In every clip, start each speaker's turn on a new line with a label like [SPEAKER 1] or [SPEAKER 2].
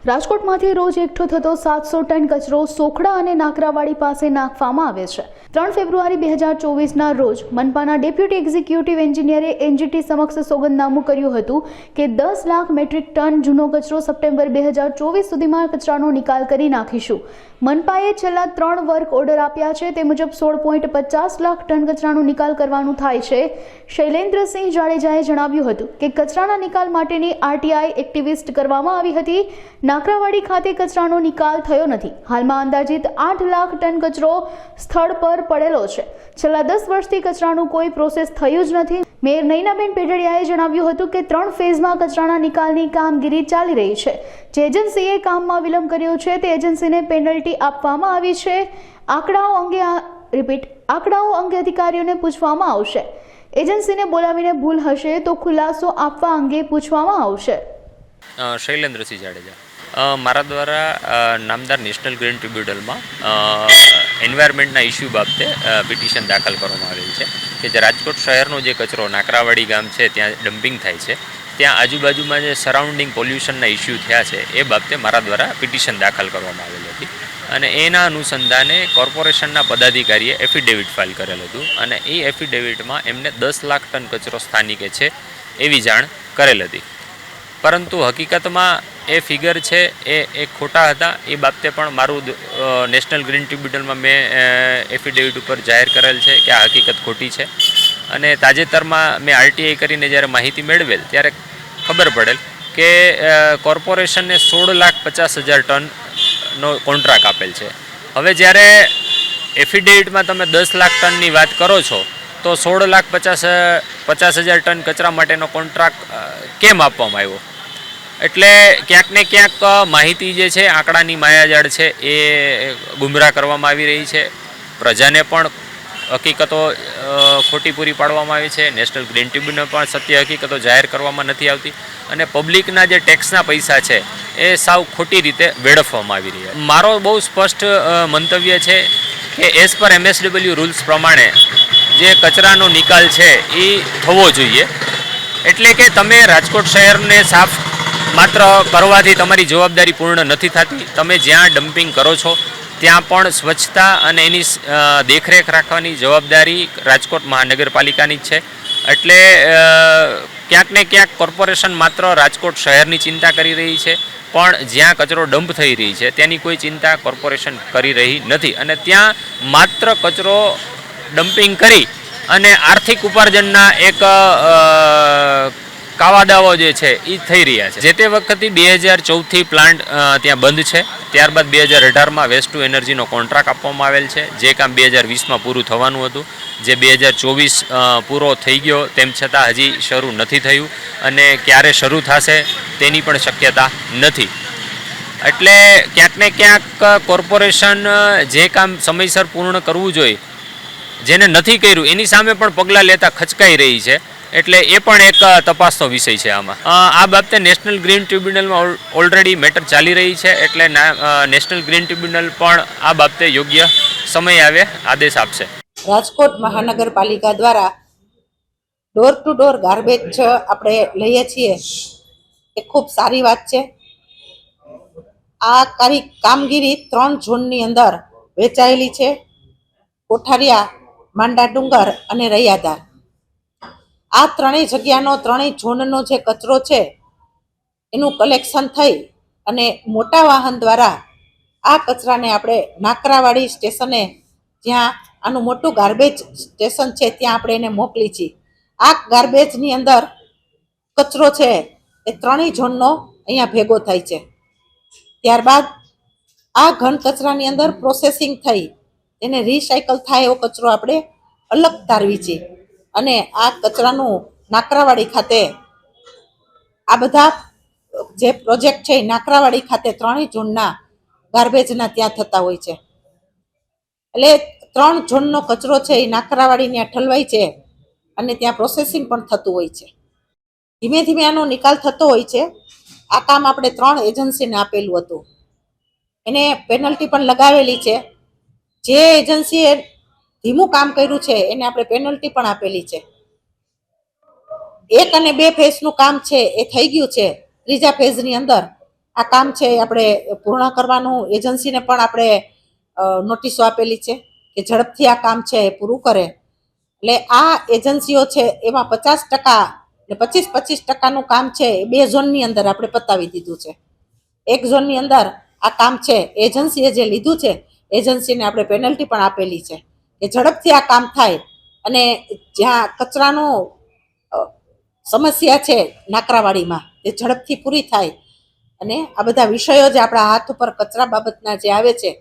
[SPEAKER 1] રાજકોટમાંથી રોજ એકઠો થતો 700 ટન કચરો સોખડા અને નાકરાવાડી પાસે નાખવામાં આવે છે। 3 ફેબ્રુઆરી 2024ના રોજ મનપાના ડેપ્યુટી એક્ઝિક્યુટિવ એન્જિનિયરે એનજીટી સમક્ષ સોગંદનામું કર્યું હતું કે 10 લાખ મેટ્રિક ટન જૂનો કચરો સપ્ટેમ્બર 2024 સુધીમાં કચરાનો નિકાલ કરી નાખીશું। મનપાએ છેલ્લા 3 વર્ક ઓર્ડર આપ્યા છે, તે મુજબ 16.50 લાખ ટન કચરાનો નિકાલ કરવાનું થાય છે। શૈલેન્દ્રસિંહ જાડેજાએ જણાવ્યું હતું કે કચરાના નિકાલ માટેની આરટીઆઈ એક્ટિવિસ્ટ કરવામાં આવી હતી। નાકરાવાડી ખાતે કચરાનો નિકાલ થયો નથી। હાલમાં અંદાજિત 8 લાખ ટન કચરો સ્થળ પર પડેલો છે। છેલ્લા 10 વર્ષથી કચરાનું કોઈ પ્રોસેસ થયું જ નથી। મેયર નૈનાબેન પેઢડિયાએ જણાવ્યું હતું કે 3 ફેઝમાં કચરાના નિકાલની કામગીરી ચાલી રહી છે। જે એજન્સીએ કામમાં વિલંબ કર્યો છે તે એજન્સીને પેનલ્ટી આપવામાં આવી છે। આંકડાઓ અંગે અધિકારીઓને પૂછવામાં આવશે। એજન્સીને બોલાવીને ભૂલ હશે તો ખુલાસો આપવા અંગે પૂછવામાં આવશે।
[SPEAKER 2] શૈલેન્દ્રસિંહ જાડેજા મારા દ્વારા નામદાર નેશનલ ગ્રીન ટ્રિબ્યુનલમાં એન્વાયરમેન્ટના ઇસ્યુ બાબતે પિટિશન દાખલ કરવામાં આવેલ છે કે જે રાજકોટ શહેરનો જે કચરો નાકરાવાડી ગામ છે ત્યાં ડમ્પિંગ થાય છે, ત્યાં આજુબાજુમાં જે સરાઉન્ડિંગ પોલ્યુશનના ઇસ્યુ થયા છે એ બાબતે મારા દ્વારા પિટિશન દાખલ કરવામાં આવેલી હતી અને એના અનુસંધાને કોર્પોરેશનના પદાધિકારીએ એફિડેવિટ ફાઇલ કરેલ હતું અને એ એફિડેવિટમાં એમને 10 લાખ ટન કચરો સ્થાનિકે છે એવી જાણ કરેલ હતી, પરંતુ હકીકતમાં એ ફિગર છે એ ખોટા હતા। એ બાબતે પણ મારું નેશનલ ગ્રીન ટ્રિબ્યુનલમાં મેં એફિડેવિટ ઉપર જાહેર કરેલ છે કે આ હકીકત ખોટી છે અને તાજેતરમાં મેં આરટીઆઈ કરીને જ્યારે માહિતી મેળવેલ ત્યારે ખબર પડેલ કે કોર્પોરેશનને 16,50,000 ટનનો કોન્ટ્રાક્ટ આપેલ છે। હવે જ્યારે એફિડેવિટમાં તમે 10 લાખ ટનની વાત કરો છો તો 16,50,000 ટન કચરા માટેનો કોન્ટ્રાક્ટ કેમ આપવામાં આવ્યો? એટલે ક્યાંક ને ક્યાંક માહિતી જે છે આંકડાની માયાજાળ છે એ ગુમરાહ કરવામાં આવી રહી છે। પ્રજાને પણ હકીકતો ખોટી પૂરી પાડવામાં આવી છે। નેશનલ ગ્રીન ટ્રિબ્યુનલ પણ સત્ય હકીકતો જાહેર કરવામાં નથી આવતી અને પબ્લિકના જે ટેક્સના પૈસા છે એ સાવ ખોટી રીતે વેડફવામાં આવી રહ્યા છે। મારો બહુ સ્પષ્ટ મંતવ્ય છે કે એઝ પર MSW રૂલ્સ પ્રમાણે જે કચરાનો નિકાલ છે એ થવો જોઈએ। એટલે કે તમે રાજકોટ શહેરને સાફ માત્ર કરવાથી તમારી જવાબદારી પૂર્ણ નથી થતી, તમે જ્યાં ડમ્પિંગ કરો છો ત્યાં પણ સ્વચ્છતા અને એની દેખરેખ રાખવાની જવાબદારી રાજકોટ મહાનગરપાલિકાની જ છે। એટલે ક્યાંક ને ક્યાંક કોર્પોરેશન માત્ર રાજકોટ શહેરની ચિંતા કરી રહી છે, પણ જ્યાં કચરો ડમ્પ થઈ રહી છે તેની કોઈ ચિંતા કોર્પોરેશન કરી રહી નથી અને ત્યાં માત્ર કચરો ડમ્પિંગ કરી અને આર્થિક ઉપાર્જનના એક કાવાદાવો જે છે એ થઈ રહ્યા છે। જે તે વખતે 2014થી પ્લાન્ટ ત્યાં બંધ છે, ત્યારબાદ 2018માં વેસ્ટ ટુ એનર્જીનો કોન્ટ્રાક્ટ આપવામાં આવેલ છે, જે કામ 2020માં પૂરું થવાનું હતું, જે 2024 પૂરો થઈ ગયો તેમ છતાં હજી શરૂ નથી થયું અને ક્યારે શરૂ થશે તેની પણ શક્યતા નથી। એટલે ક્યાંક ને ક્યાંક કોર્પોરેશન જે કામ સમયસર પૂર્ણ કરવું જોઈએ, જેને નથી કર્યું એની સામે પણ પગલાં લેતા ખચકાઈ રહી છે। એટલે એ પણ એક તપાસનો વિષય છે આમાં। આ બાબતે નેશનલ ગ્રીન ટ્રિબ્યુનલમાં ઓલરેડી મેટર ચાલી રહી છે, એટલે નેશનલ ગ્રીન ટ્રિબ્યુનલ પણ આ બાબતે યોગ્ય સમય આવે આદેશ આપશે।
[SPEAKER 3] રાજકોટ મહાનગરપાલિકા દ્વારા ડોર ટુ ડોર ગાર્બેજ આપણે લઈએ છીએ એ ખૂબ સારી વાત છે। આ કામગીરી 3 ઝોનની અંદર વેચાયેલી છે, કોઠારિયા, માંડા ડુંગર અને રૈયાધાર। આ 3 જગ્યાનો 3 ઝોનનો જે કચરો છે એનું કલેક્શન થઈ અને મોટા વાહન દ્વારા આ કચરાને આપણે નાકરાવાડી સ્ટેશને, જ્યાં આનું મોટું ગાર્બેજ સ્ટેશન છે, ત્યાં આપણે એને મોકલી છીએ। આ ગાર્બેજની અંદર કચરો છે એ 3 ઝોનનો અહીંયા ભેગો થાય છે। ત્યારબાદ આ ઘન કચરાની અંદર પ્રોસેસિંગ થઈ એને રિસાયકલ થાય એવો કચરો આપણે અલગ તારવી છીએ અને આ કચરાનું નાકરાવાડી ખાતે આ બધા જે પ્રોજેક્ટ છે નાકરાવાડી ખાતે 3 ઝોનના ગાર્બેજના ત્યાં થતા હોય છે। એટલે 3 ઝોનનો કચરો છે એ નાકરાવાડી ત્યાં ઠલવાય છે અને ત્યાં પ્રોસેસિંગ પણ થતું હોય છે। ધીમે ધીમે આનો નિકાલ થતો હોય છે। આ કામ આપણે 3 એજન્સીને આપેલું હતું, એને પેનલ્ટી પણ લગાવેલી છે। જે એજન્સીએ ધીમું કામ કર્યું છે એને આપણે પેનલ્ટી પણ આપેલી છે। 1 અને 2 ફેઝનું કામ છે એ થઈ ગયું છે, 3જા ફેઝની અંદર આ કામ છે એ આપણે પૂર્ણ કરવાનું એજન્સીને પણ આપણે નોટિસો આપેલી છે કે ઝડપથી આ કામ છે એ પૂરું કરે. એટલે આ એજન્સીઓ છે એમાં 50% ને 25% કામ છે એ 2 ઝોનની અંદર આપણે પતાવી દીધું છે. એક ઝોનની અંદર આ કામ છે એજન્સીએ જે લીધું છે એજન્સીને આપણે પેનલ્ટી પણ આપેલી છે કે ઝડપથી આ કામ થાય અને જ્યાં કચરાનો સમસ્યા છે નાકરાવાડીમાં એ ઝડપથી પૂરી થાય. અને આ બધા વિષયો જે આપણા હાથ ઉપર કચરા બાબતના જે આવે છે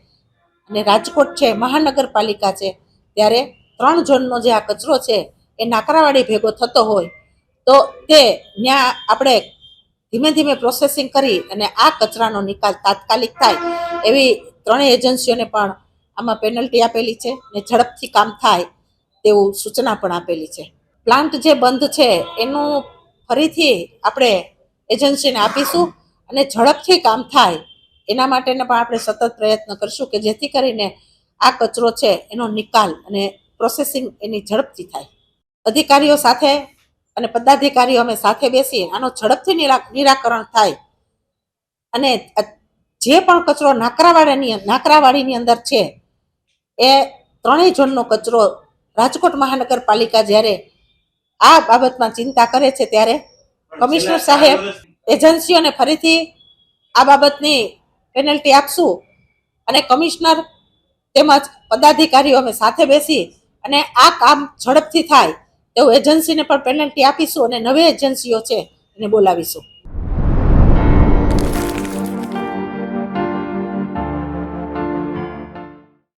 [SPEAKER 3] અને રાજકોટ છે મહાનગરપાલિકા છે ત્યારે 3 ઝોનનો જે આ કચરો છે એ નાકરાવાડી ભેગો થતો હોય તો તે ત્યાં આપણે ધીમે ધીમે પ્રોસેસિંગ કરી અને આ કચરાનો નિકાલ તાત્કાલિક થાય એવી 3 એજન્સીઓને પણ આમાં પેનલ્ટી આપેલી છે અને ઝડપથી કામ થાય તેવું સૂચના પણ આપેલી છે. પ્લાન્ટ જે બંધ છે એનું ફરીથી આપણે એજન્સીને આપીશું અને ઝડપથી કામ થાય એના માટેને પણ આપણે સતત પ્રયત્ન કરશું કે જેથી કરીને આ કચરો છે એનો નિકાલ અને પ્રોસેસિંગ એની ઝડપથી થાય. અધિકારીઓ સાથે અને પદાધિકારીઓ અમે સાથે બેસી આનો ઝડપથી નિરાકરણ થાય અને જે પણ કચરો નાકરાવાડીની અંદર છે એ 3 ઝોનનો કચરો રાજકોટ મહાનગરપાલિકા જ્યારે આ બાબતમાં ચિંતા કરે છે ત્યારે કમિશનર સાહેબ એજન્સીઓને ફરીથી આ બાબતની પેનલ્ટી આપશું અને કમિશનર તેમજ પદાધિકારીઓ અમે સાથે બેસી અને આ કામ ઝડપથી થાય તેવું એજન્સીને પણ પેનલ્ટી આપીશું અને નવી એજન્સીઓ છે એને બોલાવીશું.